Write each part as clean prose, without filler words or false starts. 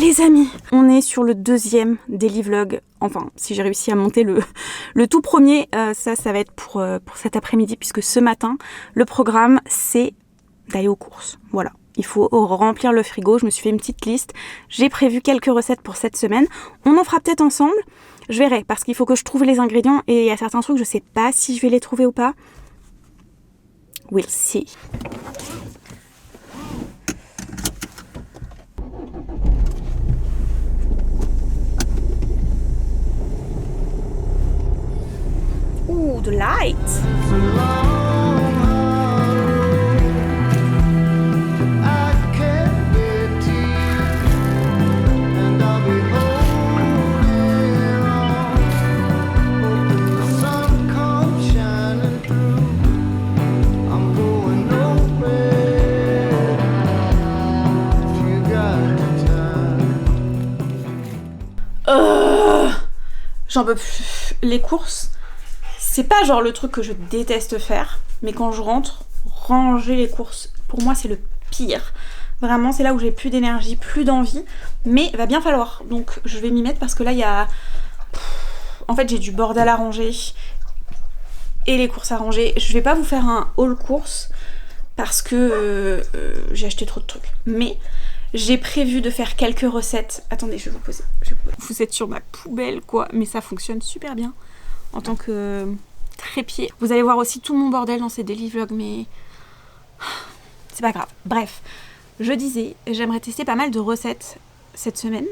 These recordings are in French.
les amis, on est sur le deuxième daily vlog. Enfin, si j'ai réussi à monter le tout premier, ça va être pour cet après-midi, puisque ce matin, le programme, c'est d'aller aux courses. Voilà, il faut remplir le frigo. Je me suis fait une petite liste. J'ai prévu quelques recettes pour cette semaine. On en fera peut-être ensemble. Je verrai, parce qu'il faut que je trouve les ingrédients. Et il y a certains trucs, je sais pas si je vais les trouver ou pas. We'll see. Ooh, the light! J'en peux plus. Les courses, c'est pas genre le truc que je déteste faire, mais quand je rentre, ranger les courses, pour moi c'est le pire. Vraiment, c'est là où j'ai plus d'énergie, plus d'envie, mais il va bien falloir. Donc je vais m'y mettre parce que là il y a... En fait j'ai du bordel à ranger et les courses à ranger. Je vais pas vous faire un haul courses parce que j'ai acheté trop de trucs. Mais j'ai prévu de faire quelques recettes. Attendez, je vais vous poser. Vous êtes sur ma poubelle quoi, mais ça fonctionne super bien en tant que trépied. Vous allez voir aussi tout mon bordel dans ces daily vlogs, mais c'est pas grave. Bref, je disais, j'aimerais tester pas mal de recettes cette semaine.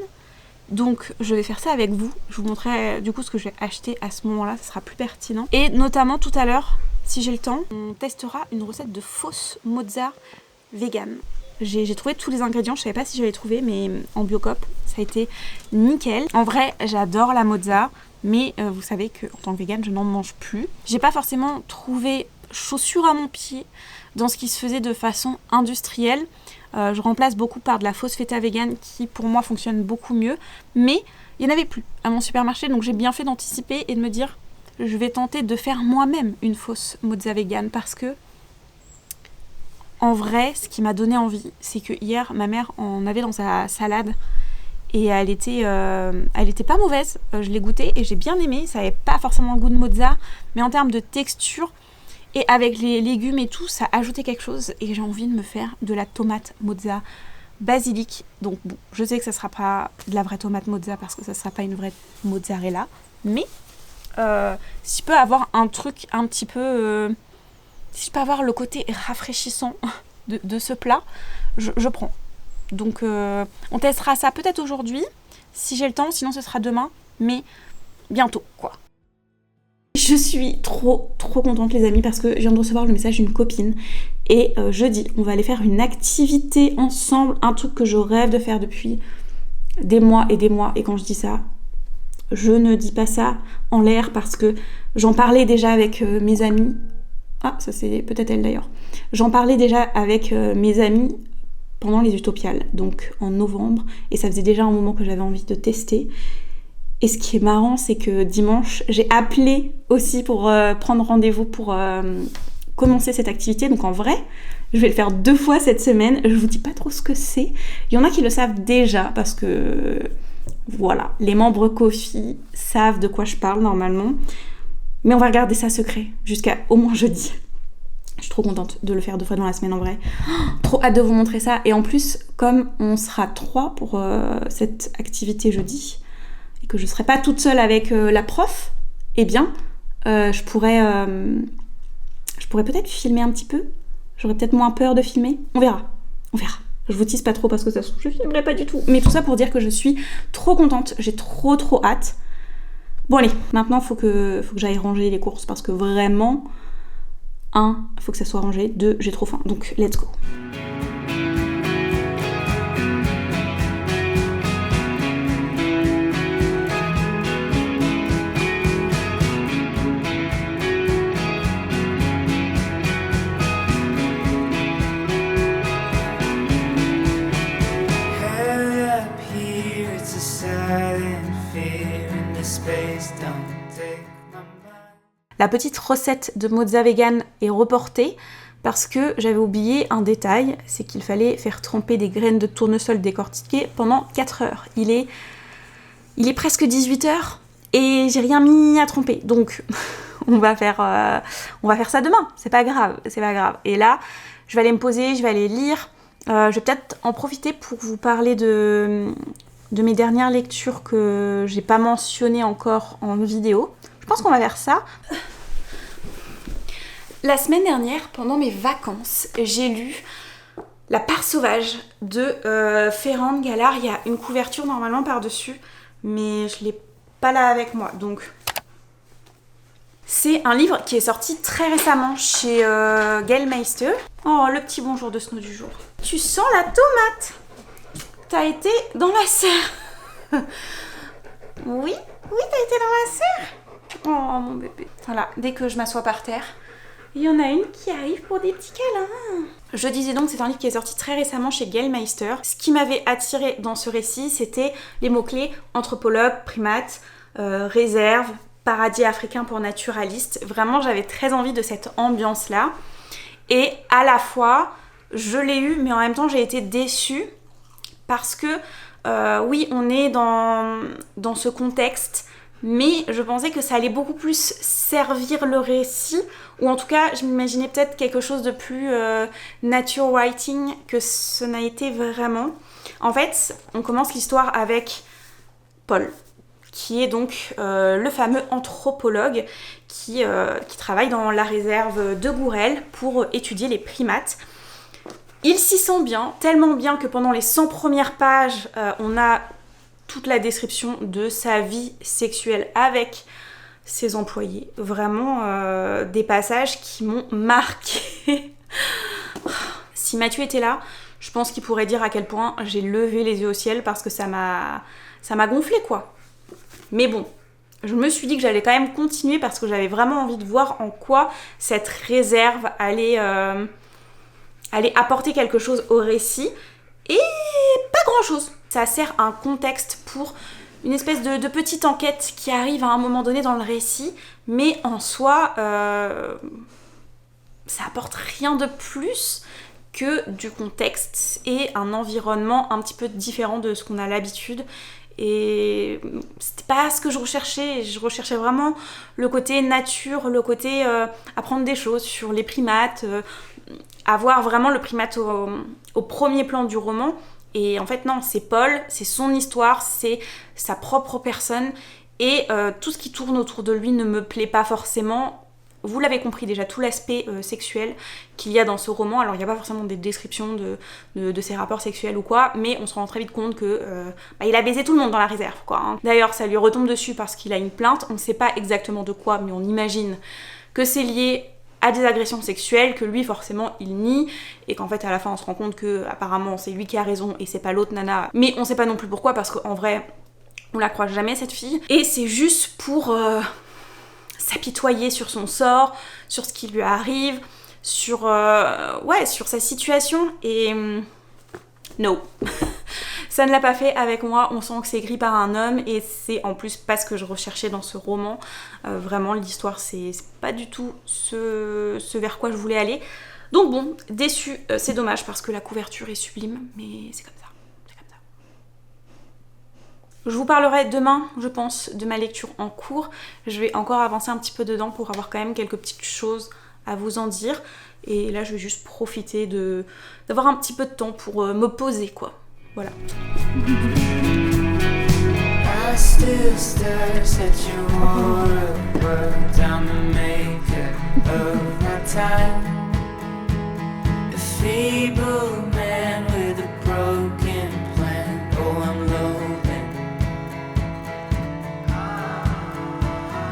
Donc je vais faire ça avec vous. Je vous montrerai du coup ce que je vais acheter à ce moment-là, ça sera plus pertinent. Et notamment tout à l'heure, si j'ai le temps, on testera une recette de fausse mozza vegan. J'ai trouvé tous les ingrédients, je savais pas si j'allais trouver, mais en Biocoop, ça a été nickel. En vrai, j'adore la mozza, mais vous savez qu'en tant que vegan, je n'en mange plus. J'ai pas forcément trouvé chaussure à mon pied dans ce qui se faisait de façon industrielle. Je remplace beaucoup par de la fausse feta vegan qui, pour moi, fonctionne beaucoup mieux. Mais il n'y en avait plus à mon supermarché, donc j'ai bien fait d'anticiper et de me dire je vais tenter de faire moi-même une fausse mozza vegan parce que en vrai, ce qui m'a donné envie, c'est que hier, ma mère en avait dans sa salade et elle était pas mauvaise. Je l'ai goûtée et j'ai bien aimé. Ça n'avait pas forcément le goût de mozza, mais en termes de texture et avec les légumes et tout, ça ajoutait quelque chose. Et j'ai envie de me faire de la tomate mozza basilic. Donc bon, je sais que ça sera pas de la vraie tomate mozza parce que ça sera pas une vraie mozzarella, mais si je peux avoir un truc un petit peu... si je peux avoir le côté rafraîchissant de ce plat, je prends. Donc on testera ça peut-être aujourd'hui, si j'ai le temps, sinon ce sera demain, mais bientôt quoi. Je suis trop contente les amis parce que je viens de recevoir le message d'une copine et jeudi on va aller faire une activité ensemble, un truc que je rêve de faire depuis des mois, et quand je dis ça, je ne dis pas ça en l'air parce que j'en parlais déjà avec mes amis. Ah, ça c'est peut-être elle d'ailleurs. J'en parlais déjà avec mes amis pendant les Utopiales, donc en novembre, et ça faisait déjà un moment que j'avais envie de tester. Et ce qui est marrant, c'est que dimanche, j'ai appelé aussi pour prendre rendez-vous pour commencer cette activité. Donc en vrai, je vais le faire 2 fois cette semaine. Je vous dis pas trop ce que c'est. Il y en a qui le savent déjà parce que voilà, les membres Ko-fi savent de quoi je parle normalement. Mais on va garder ça secret jusqu'à au moins jeudi. Je suis trop contente de le faire 2 fois dans la semaine en vrai. Trop hâte de vous montrer ça. Et en plus, comme on sera 3 pour cette activité jeudi, et que je serai pas toute seule avec la prof, eh bien, je pourrais peut-être filmer un petit peu. J'aurais peut-être moins peur de filmer. On verra. Je vous tease pas trop parce que ça se trouve, je filmerai pas du tout. Mais tout ça pour dire que je suis trop contente. J'ai trop hâte. Bon allez, maintenant faut que j'aille ranger les courses parce que vraiment, 1, il faut que ça soit rangé, 2, j'ai trop faim. Donc let's go. La petite recette de mozza vegan est reportée parce que j'avais oublié un détail, c'est qu'il fallait faire tremper des graines de tournesol décortiquées pendant 4 heures. Il est presque 18h et j'ai rien mis à tremper, donc on va faire ça demain, c'est pas grave. Et là, je vais aller me poser, je vais aller lire, je vais peut-être en profiter pour vous parler de mes dernières lectures que j'ai pas mentionnées encore en vidéo. Je pense qu'on va faire ça. La semaine dernière, pendant mes vacances, j'ai lu La part sauvage de Ferran Gallar. Il y a une couverture normalement par-dessus, mais je l'ai pas là avec moi, donc... C'est un livre qui est sorti très récemment chez Gellmeister. Oh, le petit bonjour de Snow du jour. Tu sens la tomate? T'as été dans la serre. Oui, t'as été dans la serre. Oh, mon bébé. Voilà, dès que je m'assois par terre, il y en a une qui arrive pour des petits câlins. Je disais donc, c'est un livre qui est sorti très récemment chez Gellmeister. Ce qui m'avait attiré dans ce récit, c'était les mots-clés anthropologue, primate, réserve, paradis africain pour naturalistes. Vraiment, j'avais très envie de cette ambiance-là. Et à la fois, je l'ai eu, mais en même temps, j'ai été déçue parce que, oui, on est dans ce contexte, mais je pensais que ça allait beaucoup plus servir le récit, ou en tout cas, je m'imaginais peut-être quelque chose de plus nature writing que ce n'a été vraiment. En fait, on commence l'histoire avec Paul, qui est donc le fameux anthropologue qui travaille dans la réserve de Gourelle pour étudier les primates. Il s'y sent bien, tellement bien que pendant les 100 premières pages, on a toute la description de sa vie sexuelle avec ses employés. Vraiment des passages qui m'ont marqué. Si Mathieu était là, je pense qu'il pourrait dire à quel point j'ai levé les yeux au ciel parce que ça m'a gonflé, quoi. Mais bon, je me suis dit que j'allais quand même continuer parce que j'avais vraiment envie de voir en quoi cette réserve allait apporter quelque chose au récit. Et pas grand chose. Ça sert un contexte pour une espèce de petite enquête qui arrive à un moment donné dans le récit, mais en soi, ça apporte rien de plus que du contexte et un environnement un petit peu différent de ce qu'on a l'habitude. Et c'était pas ce que je recherchais vraiment le côté nature, le côté apprendre des choses sur les primates, avoir vraiment le primate au premier plan du roman. Et en fait non, c'est Paul, c'est son histoire, c'est sa propre personne, et tout ce qui tourne autour de lui ne me plaît pas forcément. Vous l'avez compris déjà, tout l'aspect sexuel qu'il y a dans ce roman. Alors il n'y a pas forcément des descriptions de ses rapports sexuels ou quoi, mais on se rend très vite compte que il a baisé tout le monde dans la réserve, quoi, hein. D'ailleurs ça lui retombe dessus parce qu'il a une plainte, on ne sait pas exactement de quoi, mais on imagine que c'est lié à des agressions sexuelles, que lui forcément il nie, et qu'en fait à la fin on se rend compte que apparemment c'est lui qui a raison et c'est pas l'autre nana, mais on sait pas non plus pourquoi parce qu'en vrai on la croise jamais cette fille, et c'est juste pour s'apitoyer sur son sort, sur ce qui lui arrive, sur sa situation, et no. Ça ne l'a pas fait avec moi, on sent que c'est écrit par un homme, et c'est en plus pas ce que je recherchais dans ce roman. Vraiment l'histoire c'est pas du tout ce vers quoi je voulais aller. Donc bon, déçue, c'est dommage parce que la couverture est sublime, mais c'est comme ça. Je vous parlerai demain, je pense, de ma lecture en cours. Je vais encore avancer un petit peu dedans pour avoir quand même quelques petites choses à vous en dire. Et là, je vais juste profiter d'avoir un petit peu de temps pour me poser, quoi. Voilà.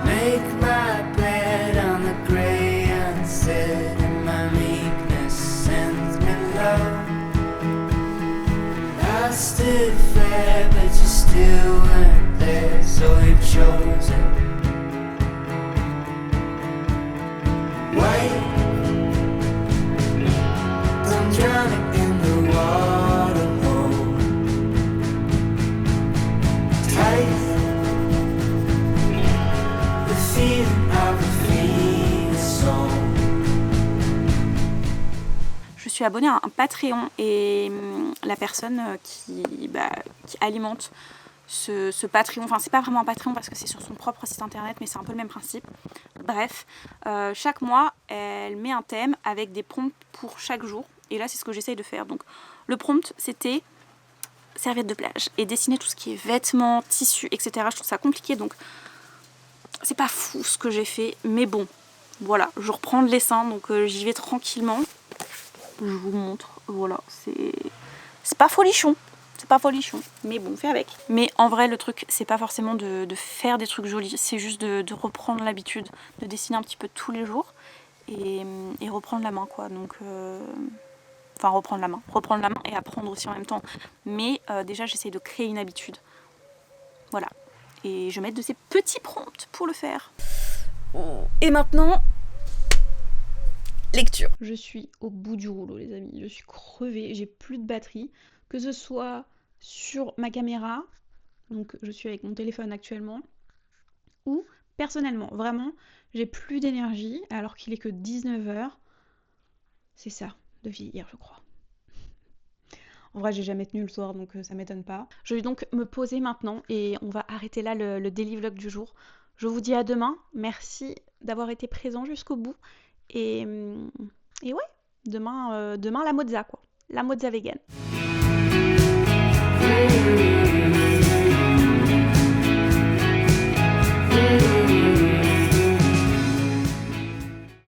Make my bed on the grey and sit in my meekness sends me love. I stood fair but you still weren't there, so you chose it. White, I'm drowning in the water hole. Tight, suis abonnée à un Patreon et la personne qui alimente ce Patreon, enfin c'est pas vraiment un Patreon parce que c'est sur son propre site internet, mais c'est un peu le même principe. Bref, chaque mois elle met un thème avec des prompts pour chaque jour, et là c'est ce que j'essaye de faire. Donc le prompt c'était serviette de plage et dessiner tout ce qui est vêtements, tissus, etc. Je trouve ça compliqué, donc c'est pas fou ce que j'ai fait, mais bon, voilà, je reprends le dessin, donc j'y vais tranquillement. Je vous montre, voilà, c'est pas folichon. C'est pas folichon, mais bon, fais avec. Mais en vrai, le truc, c'est pas forcément de faire des trucs jolis, c'est juste de reprendre l'habitude de dessiner un petit peu tous les jours et reprendre la main, quoi. Donc, enfin, reprendre la main et apprendre aussi en même temps. Mais déjà, j'essaie de créer une habitude. Voilà. Et je vais mettre de ces petits prompts pour le faire. Et maintenant, lecture. Je suis au bout du rouleau, les amis. Je suis crevée, j'ai plus de batterie. Que ce soit sur ma caméra, donc je suis avec mon téléphone actuellement, ou personnellement, vraiment, j'ai plus d'énergie alors qu'il est que 19h. C'est ça, de vieillir, je crois. En vrai, j'ai jamais tenu le soir, donc ça m'étonne pas. Je vais donc me poser maintenant et on va arrêter là le daily vlog du jour. Je vous dis à demain. Merci d'avoir été présent jusqu'au bout. Et ouais, demain la mozza, quoi. La mozza vegan.